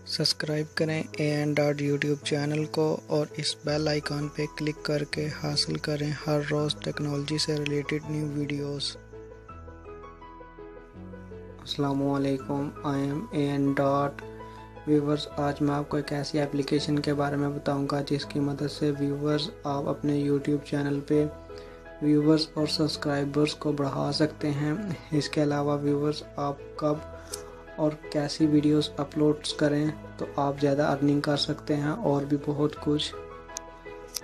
Subscribe करें N dot YouTube channel को और इस बेल आइकॉन पे क्लिक करके हासिल करें हर रोज़ टेक्नोलॉजी से रिलेटेड न्यू वीडियोस। अस्सलामुअलैकुम, I am N dot viewers. आज मैं आपको एक ऐसी एप्लीकेशन के बारे में बताऊंगा जिसकी मदद से व्यूवर्स आप अपने यूट्यूब चैनल पे व्यूवर्स और सब्सक्राइबर्स को बढ़ा सकते हैं। इसके अलावा व्यूवर्स आप कब और कैसी वीडियोस अपलोड्स करें तो आप ज़्यादा अर्निंग कर सकते हैं और भी बहुत कुछ।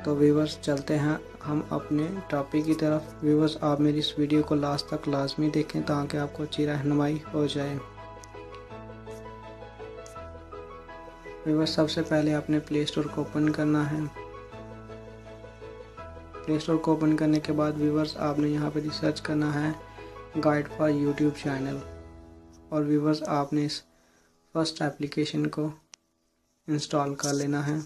तो व्यूवर्स चलते हैं हम अपने टॉपिक की तरफ। व्यूवर्स आप मेरी इस वीडियो को लास्ट तक लाजमी देखें ताकि आपको अच्छी रहनुमाई हो जाए। व्यूवर्स सबसे पहले अपने प्ले स्टोर को ओपन करना है। प्ले स्टोर को ओपन करने के बाद व्यूवर्स आपने यहाँ पे रिसर्च करना है गाइड फॉर यूट्यूब चैनल और व्यूवर्स आपने इस फर्स्ट एप्लीकेशन को इंस्टॉल कर लेना है।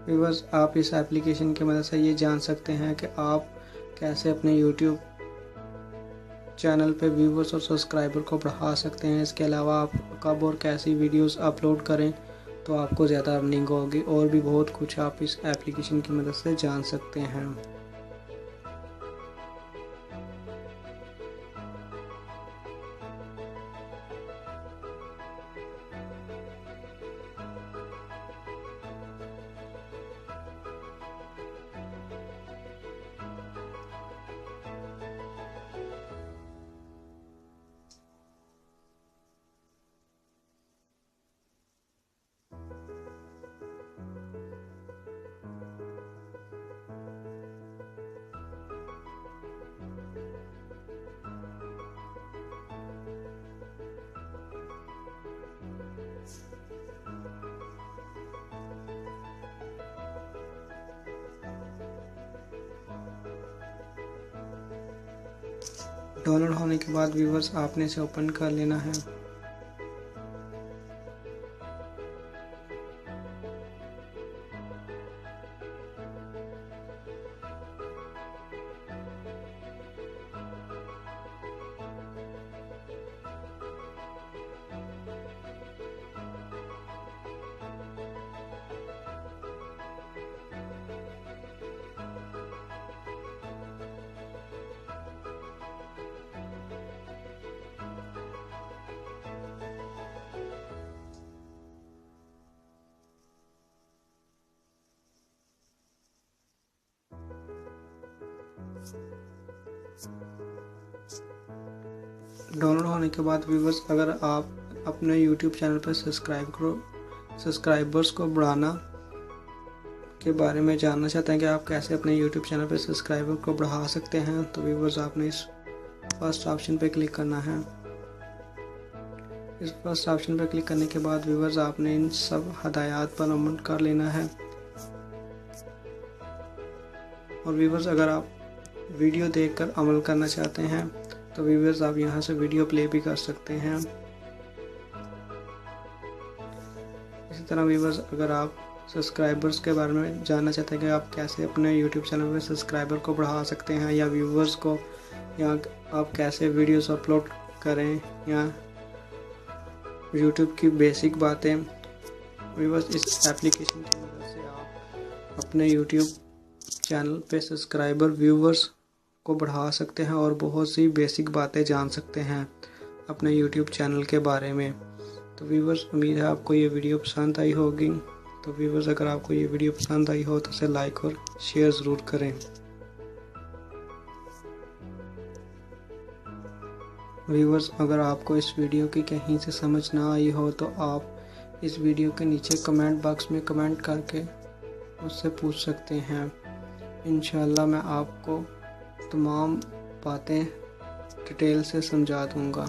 व्यूवर्स आप इस एप्लीकेशन की मदद से ये जान सकते हैं कि आप कैसे अपने YouTube चैनल पे व्यूवर्स और सब्सक्राइबर को बढ़ा सकते हैं। इसके अलावा आप कब और कैसी वीडियोस अपलोड करें तो आपको ज़्यादा अर्निंग होगी और भी बहुत कुछ आप इस एप्लीकेशन की मदद से जान सकते हैं। डाउनलोड होने के बाद व्यूवर्स आपने इसे ओपन कर लेना है। डाउनलोड होने के बाद व्यूवर्स अगर आप अपने YouTube चैनल पर सब्सक्राइबर्स को बढ़ाना के बारे में जानना चाहते हैं कि आप कैसे अपने YouTube चैनल पर सब्सक्राइबर को बढ़ा सकते हैं तो व्यूवर्स आपने इस फर्स्ट ऑप्शन पर क्लिक करना है। इस फर्स्ट ऑप्शन पर क्लिक करने के बाद व्यूवर्स आपने इन सब हदायत पर अमल कर लेना है। और व्यूवर्स अगर आप वीडियो देखकर अमल करना चाहते हैं तो व्यूवर्स आप यहाँ से वीडियो प्ले भी कर सकते हैं। इसी तरह व्यूवर्स अगर आप सब्सक्राइबर्स के बारे में जानना चाहते हैं कि आप कैसे अपने YouTube चैनल पर सब्सक्राइबर को बढ़ा सकते हैं या व्यूवर्स को, या आप कैसे वीडियोस अपलोड करें या YouTube की बेसिक बातें, व्यूवर्स इस एप्लीकेशन की मदद से आप अपने YouTube चैनल पे सब्सक्राइबर व्यूवर्स को बढ़ा सकते हैं और बहुत सी बेसिक बातें जान सकते हैं अपने YouTube चैनल के बारे में। तो व्यूवर्स उम्मीद है आपको ये वीडियो पसंद आई होगी। तो व्यूवर्स अगर आपको ये वीडियो पसंद आई हो तो इसे लाइक और शेयर ज़रूर करें। व्यूवर्स अगर आपको इस वीडियो की कहीं से समझ ना आई हो तो आप इस वीडियो के नीचे कमेंट बॉक्स में कमेंट करके मुझसे पूछ सकते हैं। इंशाल्लाह मैं आपको तमाम बातें डिटेल से समझा दूँगा।